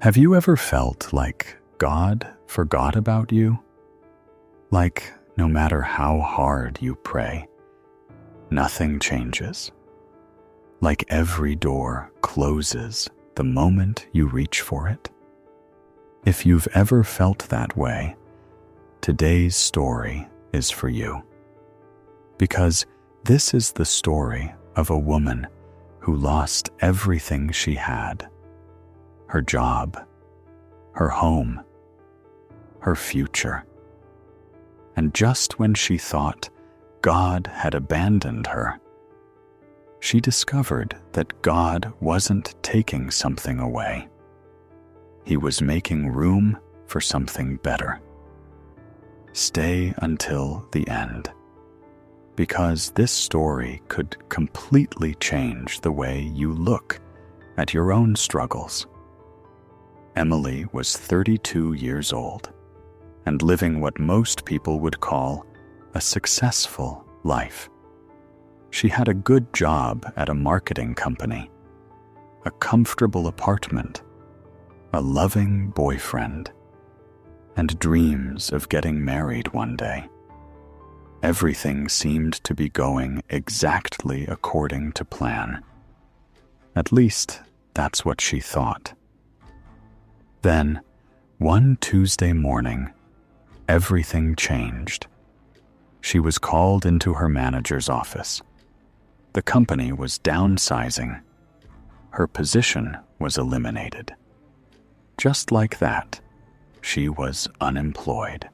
Have you ever felt like God forgot about you? Like no matter how hard you pray, nothing changes. Like every door closes the moment you reach for it? If you've ever felt that way, today's story is for you. Because this is the story of a woman who lost everything she had: her job, her home, her future. And just when she thought God had abandoned her, she discovered that God wasn't taking something away. He was making room for something better. Stay until the end, because this story could completely change the way you look at your own struggles. Emily was 32 years old and living what most people would call a successful life. She had a good job at a marketing company, a comfortable apartment, a loving boyfriend, and dreams of getting married one day. Everything seemed to be going exactly according to plan. At least, that's what she thought. Then, one Tuesday morning, everything changed. She was called into her manager's office. The company was downsizing. Her position was eliminated. Just like that, she was unemployed.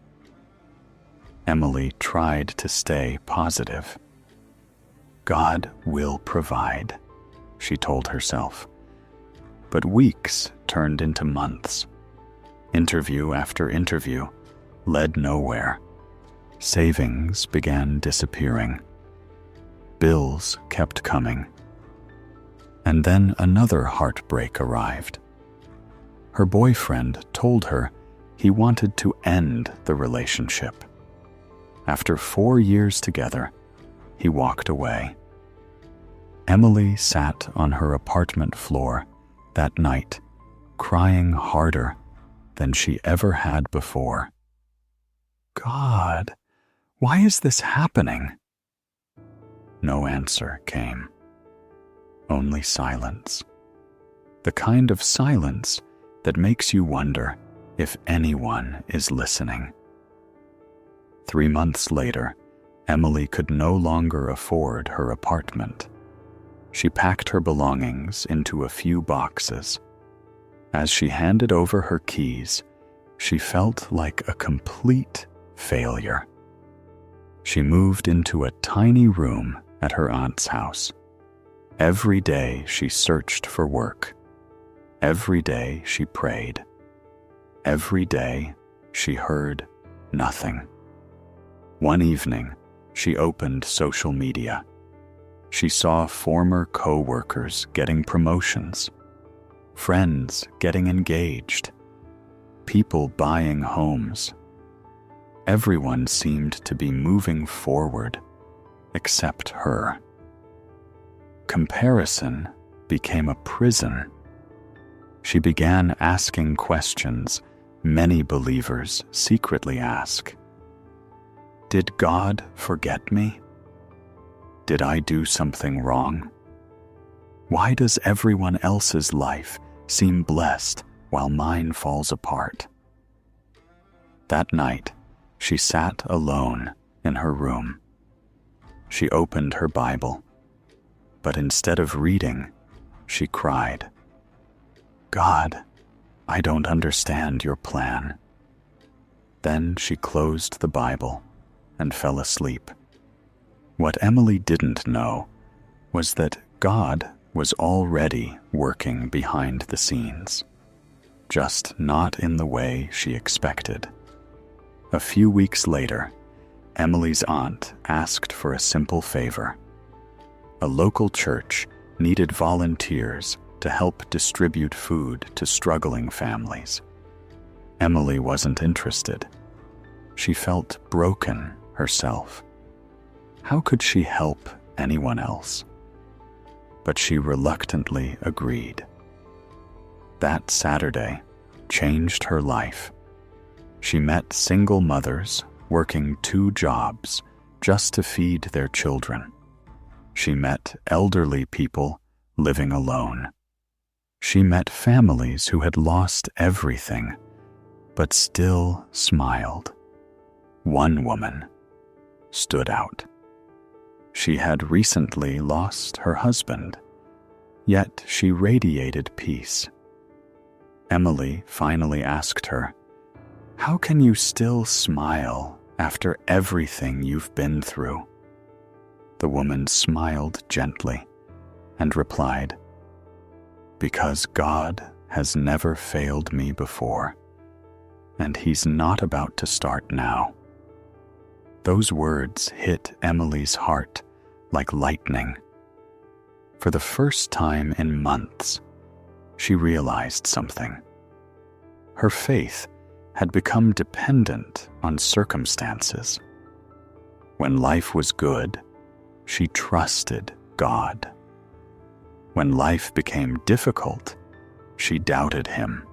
Emily tried to stay positive. God will provide, she told herself. But weeks turned into months. Interview after interview led nowhere. Savings began disappearing. Bills kept coming. And then another heartbreak arrived. Her boyfriend told her he wanted to end the relationship. After 4 years together, he walked away. Emily sat on her apartment floor that night, crying harder than she ever had before. God, why is this happening? No answer came. Only silence. The kind of silence that makes you wonder if anyone is listening. 3 months later, Emily could no longer afford her apartment. She packed her belongings into a few boxes. As she handed over her keys, she felt like a complete failure. She moved into a tiny room at her aunt's house. Every day she searched for work. Every day she prayed. Every day she heard nothing. One evening, she opened social media. She saw former co-workers getting promotions, friends getting engaged, people buying homes. Everyone seemed to be moving forward, except her. Comparison became a prison. She began asking questions many believers secretly ask. Did God forget me? Did I do something wrong? Why does everyone else's life seem blessed while mine falls apart? That night, she sat alone in her room. She opened her Bible, but instead of reading, she cried, God, I don't understand your plan. Then she closed the Bible and fell asleep. What Emily didn't know was that God was already working behind the scenes, just not in the way she expected. A few weeks later, Emily's aunt asked for a simple favor. A local church needed volunteers to help distribute food to struggling families. Emily wasn't interested. She felt broken herself. How could she help anyone else? But she reluctantly agreed. That Saturday, changed her life. She met single mothers working 2 jobs just to feed their children. She met elderly people living alone. She met families who had lost everything, but still smiled. One woman stood out. She had recently lost her husband, yet she radiated peace. Emily finally asked her, "How can you still smile after everything you've been through?" The woman smiled gently and replied, "Because God has never failed me before, and He's not about to start now." Those words hit Emily's heart like lightning. For the first time in months, she realized something. Her faith had become dependent on circumstances. When life was good, she trusted God. When life became difficult, she doubted Him.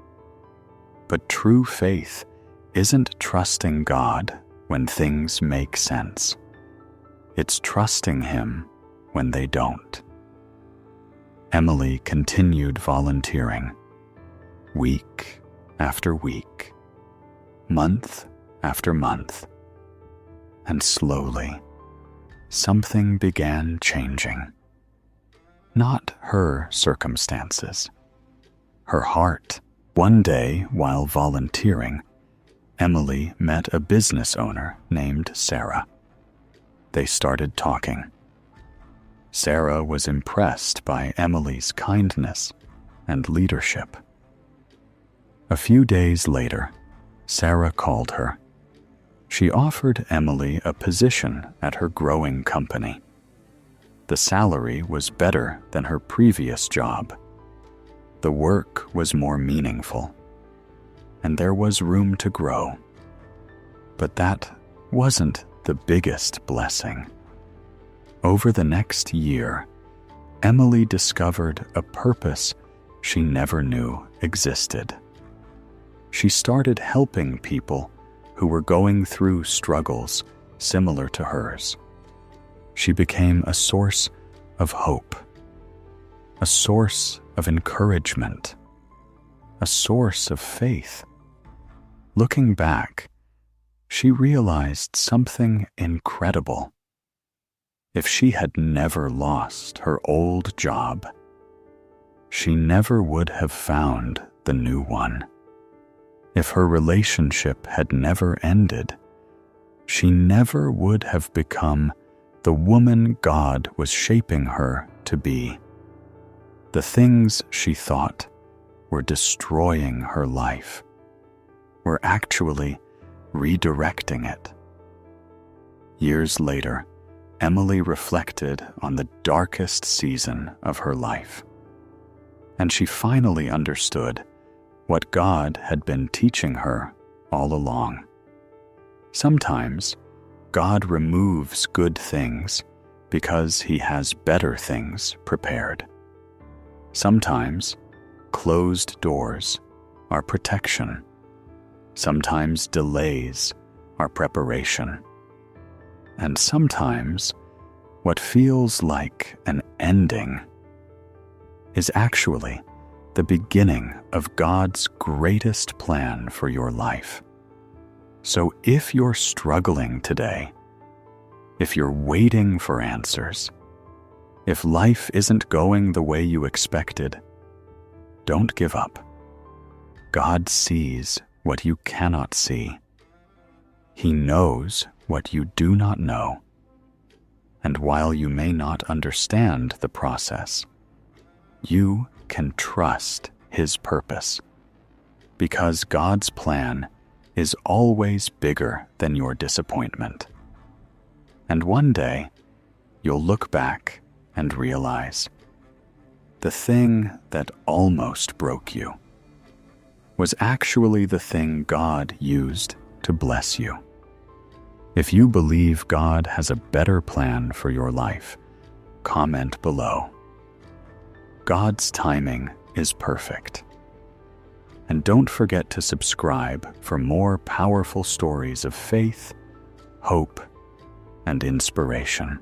But true faith isn't trusting God when things make sense. It's trusting Him when they don't. Emily continued volunteering, week after week, month after month, and slowly, something began changing. Not her circumstances, her heart. One day, while volunteering, Emily met a business owner named Sarah. They started talking. Sarah was impressed by Emily's kindness and leadership. A few days later, Sarah called her. She offered Emily a position at her growing company. The salary was better than her previous job. The work was more meaningful, and there was room to grow. But that wasn't the biggest blessing. Over the next year, Emily discovered a purpose she never knew existed. She started helping people who were going through struggles similar to hers. She became a source of hope, a source of encouragement, a source of faith. Looking back, she realized something incredible. If she had never lost her old job, she never would have found the new one. If her relationship had never ended, she never would have become the woman God was shaping her to be. The things she thought were destroying her life were actually redirecting it. Years later, Emily reflected on the darkest season of her life, and she finally understood what God had been teaching her all along. Sometimes God removes good things because He has better things prepared. Sometimes closed doors are protection. Sometimes delays are preparation. And sometimes what feels like an ending is actually the beginning of God's greatest plan for your life. So if you're struggling today, if you're waiting for answers, if life isn't going the way you expected, don't give up. God sees what you cannot see. He knows what you do not know. And while you may not understand the process, you can trust His purpose, because God's plan is always bigger than your disappointment. And one day, you'll look back and realize the thing that almost broke you was actually the thing God used to bless you. If you believe God has a better plan for your life, comment below. God's timing is perfect, And don't forget to subscribe for more powerful stories of faith, hope, and inspiration.